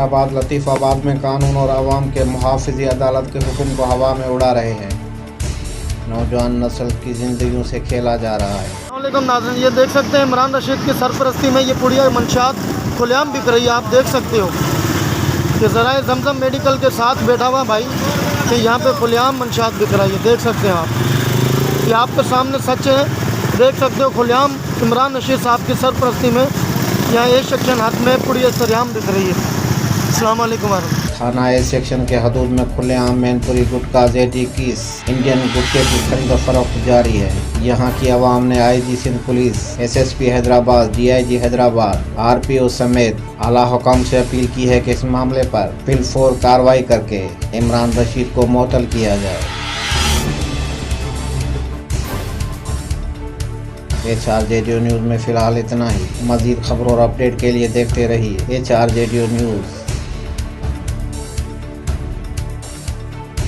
फैसलाबाद लतीफ़ाबाद में कानून और आवाम के मुहाफ़िज़ी अदालत के हुक्म को हवा में उड़ा रहे हैं। नौजवान नस्ल की ज़िंदगियों से खेला जा रहा है। अस्सलामुअलैकुम नाज़रीन, ये देख सकते हैं इमरान रशीद की सरपरस्ती में ये पुड़िया मंशात खुलेआम बिक रही है। आप देख सकते हो कि ज़राए ज़मज़म मेडिकल के साथ बैठा हुआ भाई कि यहाँ पे खुलेआम मंशात बिक रही है। देख सकते हैं आप, ये आपके सामने सच है। देख सकते हो खुलेआम इमरान रशीद साहब की सरपरस्ती में यहाँ ए सेक्शन हद में पुड़िया सरेआम बिक रही है। अस्सलाम वालेकुम। थाना ए सेक्शन के हदूद में खुलेआम मैनपुरी गुटखा Z21 इंडियन गुटखे की खरीद फरोख्त जारी है। यहाँ की आवाम ने IG Sindh police, SSP Hyderabad, DIG Hyderabad, RPO समेत आला हुकाम से अपील की है कि इस मामले पर फिलफौर कार्रवाई करके इमरान रशीद को मुअत्तल किया जाए। HRJDO न्यूज़ में फ़िलहाल इतना ही। मज़ीद खबरों और अपडेट के लिए देखते रहिए HRJDO न्यूज़।